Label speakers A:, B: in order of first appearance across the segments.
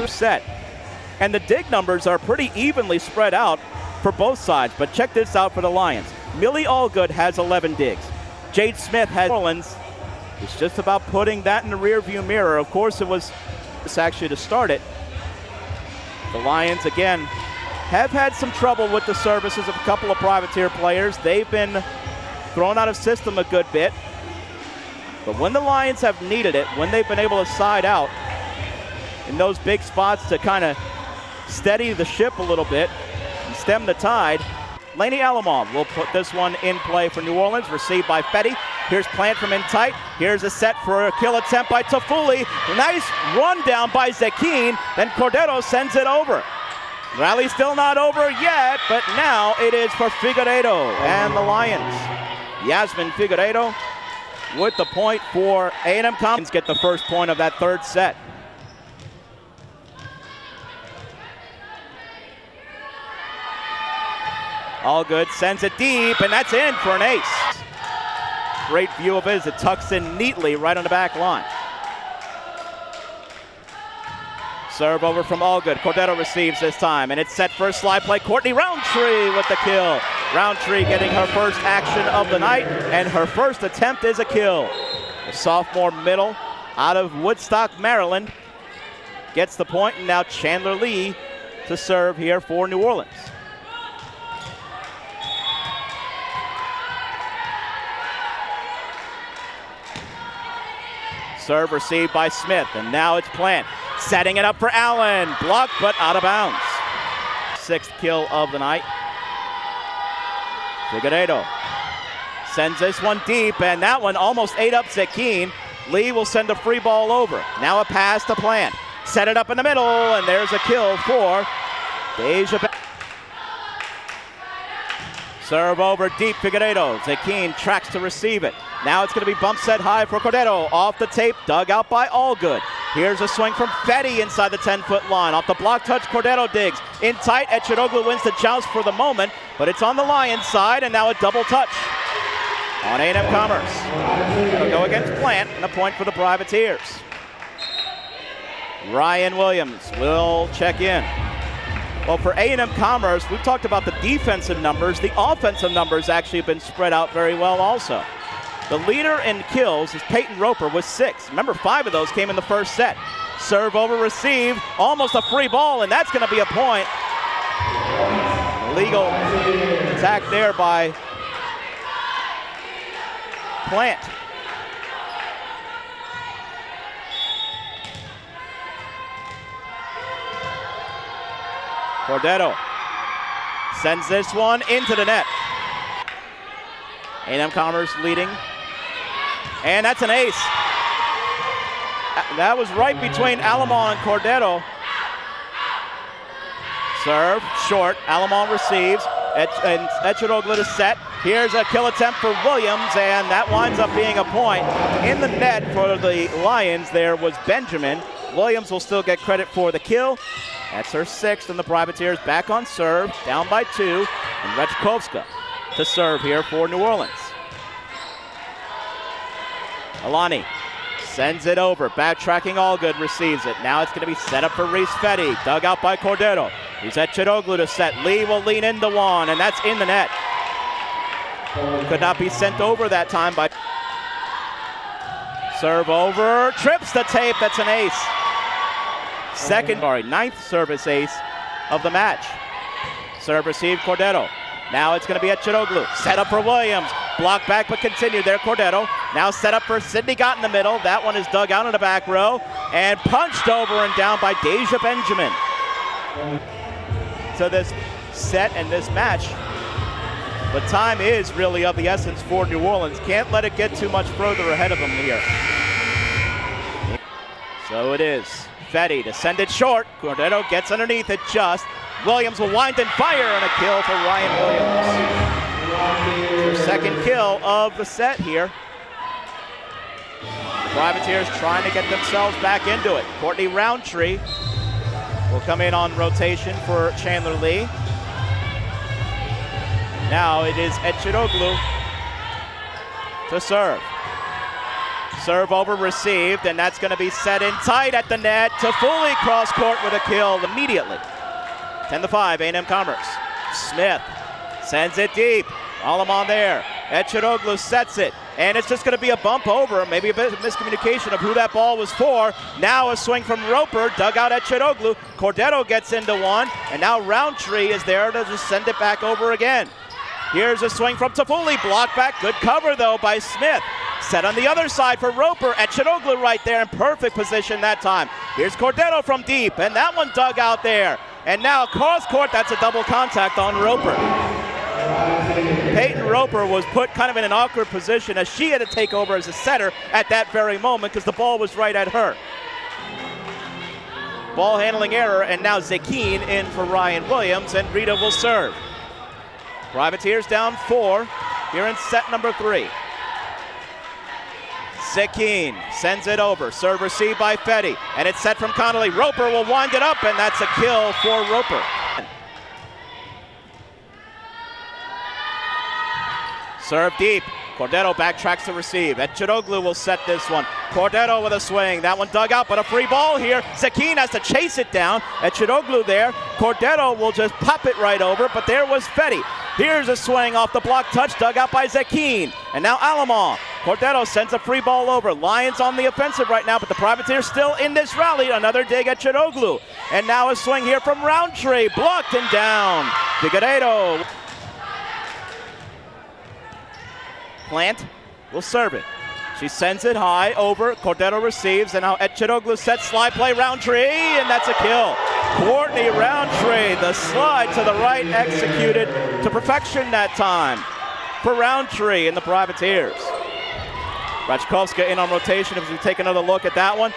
A: set. And the dig numbers are pretty evenly spread out for both sides. But check this out for the Lions. Millie Allgood has 11 digs. Jade Smith has Orleans. It's just about putting that in the rearview mirror. Of course, it was this actually to start it. The Lions, again, have had some trouble with the services of a couple of privateer players. They've been thrown out of system a good bit. But when the Lions have needed it, when they've been able to side out in those big spots to kind of steady the ship a little bit and stem the tide, Laney Alamon will put this one in play for New Orleans, received by Fetty. Here's Plant from in tight. Here's a set for a kill attempt by Tafuli. Nice run down by Zekine. Then Cordero sends it over. Rally still not over yet, but now it is for Figueiredo and the Lions. Yasmin Figueiredo with the point for A&M Commerce. Get the first point of that third set. Allgood sends it deep, and that's in for an ace. Great view of it as it tucks in neatly right on the back line. Serve over from Allgood. Cordero receives this time, and it's set for a slide play. Courtney Roundtree with the kill. Roundtree getting her first action of the night, and her first attempt is a kill. The sophomore middle out of Woodstock, Maryland, gets the point, and now Chandler Lee to serve here for New Orleans. Serve received by Smith, and now it's Plant. Setting it up for Allen. Blocked, but out of bounds. Sixth kill of the night. Figueiredo sends this one deep, and that one almost ate up Zekine. Lee will send a free ball over. Now a pass to Plant. Set it up in the middle, and there's a kill for Deja. Serve over deep, Figueiredo. Zekine tracks to receive it. Now it's going to be bump set high for Cordero. Off the tape, dug out by Allgood. Here's a swing from Fetty inside the 10-foot line. Off the block touch, Cordero digs. In tight, Eciroglu wins the joust for the moment, but it's on the Lions side, and now a double touch on A&M Commerce. It'll go against Plant, and a point for the Privateers. Ryan Williams will check in. Well, for A&M Commerce, we've talked about the defensive numbers. The offensive numbers actually have been spread out very well also. The leader in kills is Peyton Roper with 6. Remember, 5 of those came in the first set. Serve over received, almost a free ball, and that's going to be a point. Legal attack there by Plant. Cordero sends this one into the net. A&M Commerce leading. And that's an ace. That was right between Alamon and Cordero. Serve, short. Alamon receives. And Eciroglu is set. Here's a kill attempt for Williams, and that winds up being a point. In the net for the Lions there was Benjamin. Williams will still get credit for the kill. That's her 6th, and the Privateers back on serve, down by 2. And Rechkovska to serve here for New Orleans. Alani sends it over, backtracking Allgood, receives it. Now it's going to be set up for Reese Fetty, dug out by Cordero. He's Eciroglu to set. Lee will lean into one, and that's in the net. Could not be sent over that time by... Serve over, trips the tape, that's an ace. Ninth service ace of the match. Serve received, Cordero. Now it's going to be Eciroglu. Set up for Williams. Block back, but continued there, Cordero. Now set up for Sydney, got in the middle. That one is dug out in the back row. And punched over and down by Deja Benjamin. So this set and this match, but time is really of the essence for New Orleans. Can't let it get too much further ahead of them here. So it is. Fetty to send it short. Cordero gets underneath it just. Williams will wind and fire, and a kill for Ryan Williams. Her second kill of the set here. The Privateers trying to get themselves back into it. Courtney Roundtree will come in on rotation for Chandler Lee. Now it is Eciroglu to serve. Serve over, received, and that's going to be set in tight at the net. Toffoli cross court with a kill immediately. 10-5, A&M Commerce. Smith sends it deep. Alamon there. Eciroglu sets it, and it's just going to be a bump over. Maybe a bit of miscommunication of who that ball was for. Now a swing from Roper, dug out Eciroglu. Cordero gets into one, and now Roundtree is there to just send it back over again. Here's a swing from Toffoli, blocked back. Good cover, though, by Smith. Set on the other side for Roper. Eciroglu right there in perfect position that time. Here's Cordero from deep, and that one dug out there. And now cross court, that's a double contact on Roper. Peyton Roper was put kind of in an awkward position as she had to take over as a setter at that very moment because the ball was right at her. Ball handling error, and now Zekine in for Ryan Williams, and Rita will serve. Privateers down 4 here in set number 3. Zekine sends it over. Serve received by Fetty, and it's set from Connolly. Roper will wind it up, and that's a kill for Roper. Serve deep. Cordero backtracks to receive. Eciroglu will set this one. Cordero with a swing. That one dug out, but a free ball here. Zekine has to chase it down. Eciroglu there. Cordero will just pop it right over, but there was Fetty. Here's a swing off the block touch, dug out by Zekine. And now Alamon. Cordero sends a free ball over. Lions on the offensive right now, but the Privateers still in this rally. Another dig at Eciroglu. And now a swing here from Roundtree. Blocked and down. Figueiredo. Plant will serve it. She sends it high over. Cordero receives, and now Eciroglu sets slide play. Roundtree, and that's a kill. Courtney Roundtree, the slide to the right, executed to perfection that time for Roundtree and the Privateers. Rachkovska in on rotation as we take another look at that one.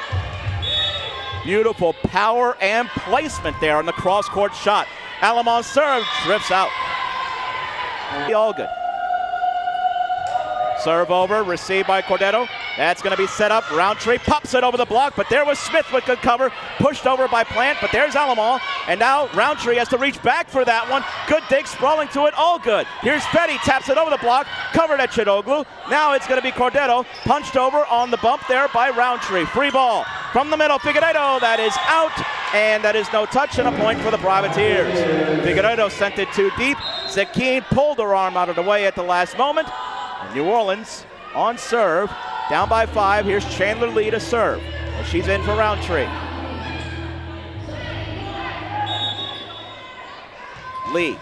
A: Beautiful power and placement there on the cross-court shot. Alamon serve, drifts out. All good. Serve over, received by Cordero. That's going to be set up. Roundtree pops it over the block, but there was Smith with good cover. Pushed over by Plant, but there's Alamon. And now Roundtree has to reach back for that one. Good dig, sprawling to it, all good. Here's Fetty, taps it over the block, covered at Eciroglu. Now it's going to be Cordero, punched over on the bump there by Roundtree. Free ball from the middle, Figueiredo, that is out. And that is no touch and a point for the Privateers. Figueiredo sent it too deep. Zekine pulled her arm out of the way at the last moment. New Orleans on serve, down by 5. Here's Chandler Lee to serve, and she's in for Roundtree. Lee.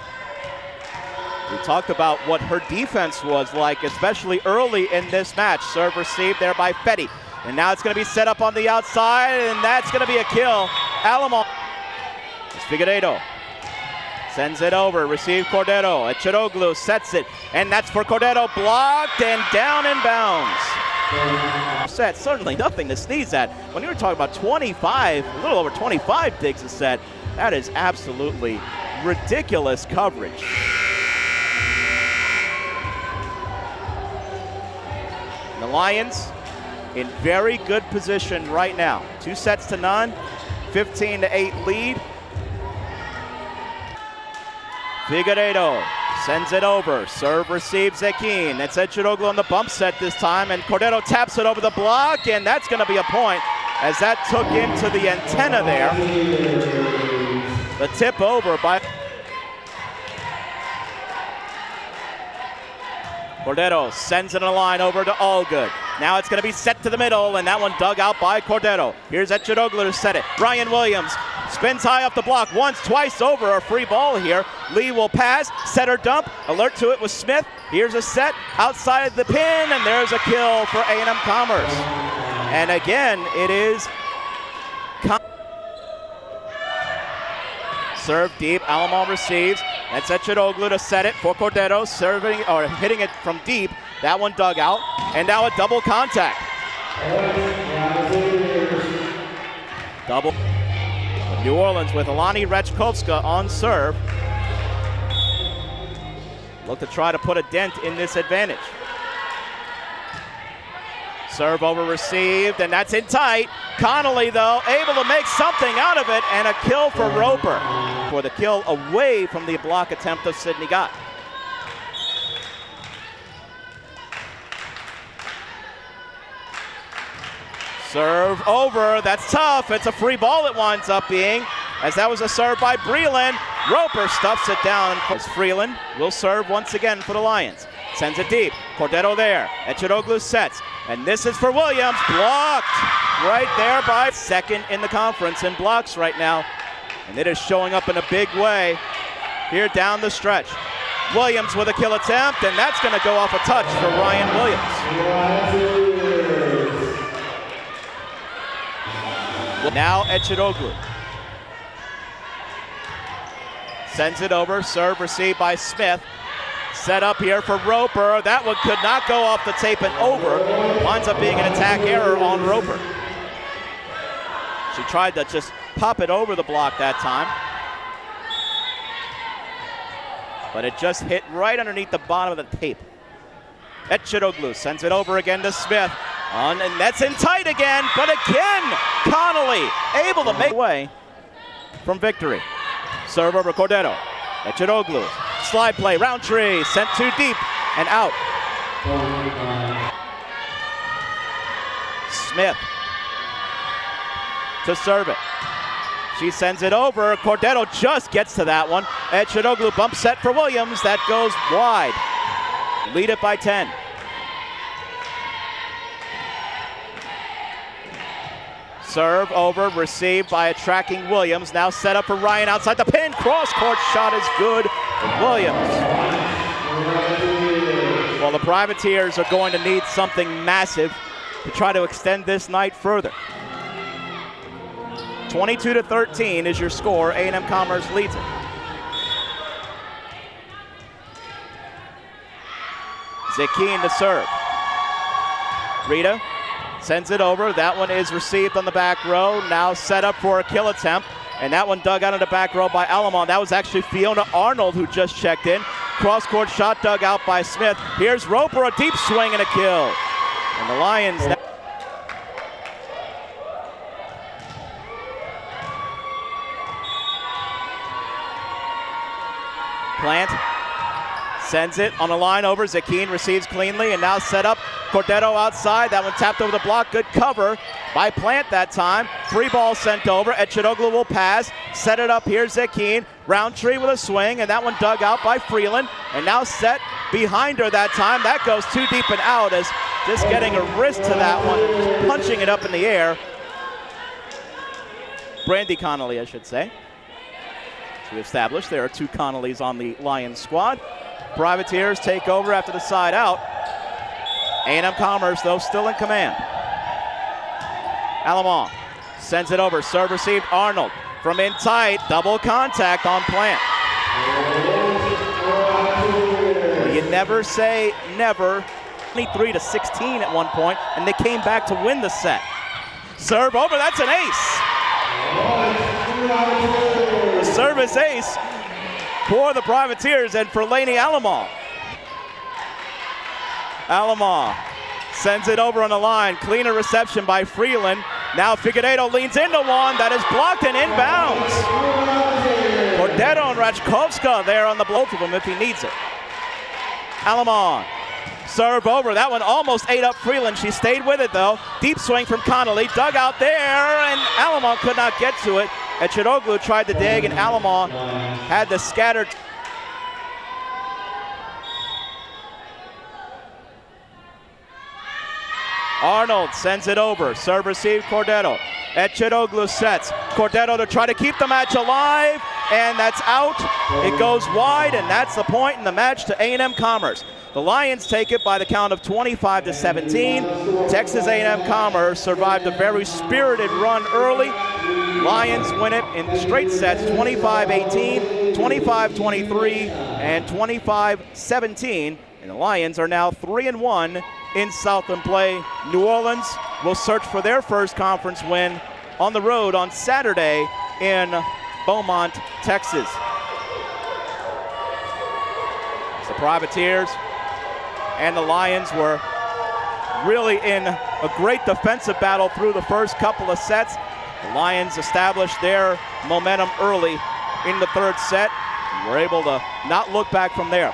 A: We talked about what her defense was like, especially early in this match. Serve received there by Fetty. And now it's going to be set up on the outside, and that's going to be a kill. Alamon. It's Figueiredo. Sends it over, received Cordero. Eciroglu sets it, and that's for Cordero. Blocked and down in bounds. Set, certainly nothing to sneeze at. When you were talking about 25, a little over 25 digs a set, that is absolutely ridiculous coverage. And the Lions in very good position right now. 2-0, 15-8 lead. Figueiredo sends it over. Serve receives Zekine. That's Eciroglu on the bump set this time, and Cordero taps it over the block, and that's going to be a point as that took into the antenna there. The tip over by Cordero sends it in a line over to Allgood. Now it's going to be set to the middle, and that one dug out by Cordero. Here's Eciroglu to set it. Ryan Williams spins high off the block once, twice over. A free ball here. Lee will pass, set her dump. Alert to it with Smith. Here's a set outside the pin, and there's a kill for A&M Commerce. And again, it is serve deep. Alamon receives. That's Eciroglu to set it for Cordero, serving or hitting it from deep. That one dug out, and now a double contact. Double. New Orleans with Alani Rachkovska on serve. Look to try to put a dent in this advantage. Serve over received, and that's in tight. Connolly, though, able to make something out of it, and a kill for Roper for the kill away from the block attempt of Sydney Gott. Serve over, that's tough. It's a free ball it winds up being, as that was a serve by Breland. Roper stuffs it down. As Freeland will serve once again for the Lions. Sends it deep. Cordero there. Eciroglu sets. And this is for Williams. Blocked right there by second in the conference in blocks right now. And it is showing up in a big way here down the stretch. Williams with a kill attempt, and that's going to go off a touch for Ryan Williams. Now Eciroglu sends it over. Serve received by Smith. Set up here for Roper. That one could not go off the tape and over. Winds up being an attack error on Roper. She tried to just pop it over the block that time, but it just hit right underneath the bottom of the tape. Eciroglu sends it over again to Smith. And that's in tight again, but again, Connolly able to make way from victory. Serve over Cordero. Eciroglu, slide play, Roundtree, sent too deep and out. Smith to serve it. She sends it over. Cordero just gets to that one. Eciroglu bump set for Williams. That goes wide. Lead it by 10. Serve over, received by a tracking Williams. Now set up for Ryan outside the pin. Cross-court shot is good for Williams. Well, the Privateers are going to need something massive to try to extend this night further. 22-13 is your score. A&M Commerce leads it. Zekine to serve. Rita sends it over. That one is received on the back row. Now set up for a kill attempt. And that one dug out of the back row by Alamon. That was actually Fiona Arnold who just checked in. Cross-court shot dug out by Smith. Here's Roper, a deep swing and a kill. And the Lions now. Plant sends it on a line over. Zekine receives cleanly and now set up. Cordero outside. That one tapped over the block. Good cover by Plant that time. Free ball sent over. Eciroglu will pass. Set it up here. Zekine. Roundtree with a swing, and that one dug out by Freeland. And now set behind her that time. That goes too deep and out, as just getting a wrist to that one and just punching it up in the air. Brandy Connolly, I should say. As we established, there are two Connollys on the Lions squad. Privateers take over after the side out. A&M Commerce, though, still in command. Alamon sends it over. Serve received. Arnold from in tight. Double contact on Plant. Well, you never say never. 23-16 at one point, and they came back to win the set. Serve over. That's an ace. The service ace for the Privateers and for Lainey Alamon. Alamon sends it over on the line. Cleaner reception by Freeland. Now Figueiredo leans into one that is blocked and inbounds. Cordero and Rachkovska there on the both of them if he needs it. Alamon, serve over. That one almost ate up Freeland. She stayed with it though. Deep swing from Connolly. Dug out there, and Alamon could not get to it. Eciroglu tried to dig, and Alamon had the scattered. Arnold sends it over. Serve received, Cordero. Eciroglu sets. Cordero to try to keep the match alive, and that's out. It goes wide, and that's the point in the match to A&M Commerce. The Lions take it by the count of 25-17. Texas A&M Commerce survived a very spirited run early. Lions win it in straight sets, 25-18, 25-23, and 25-17. And the Lions are now 3-1 in Southland play. New Orleans will search for their first conference win on the road on Saturday in Beaumont, Texas. The Privateers and the Lions were really in a great defensive battle through the first couple of sets. The Lions established their momentum early in the third set and were able to not look back from there.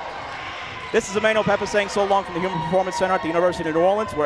A: This is Emmanuel Pepe saying so long from the Human Performance Center at the University of New Orleans, where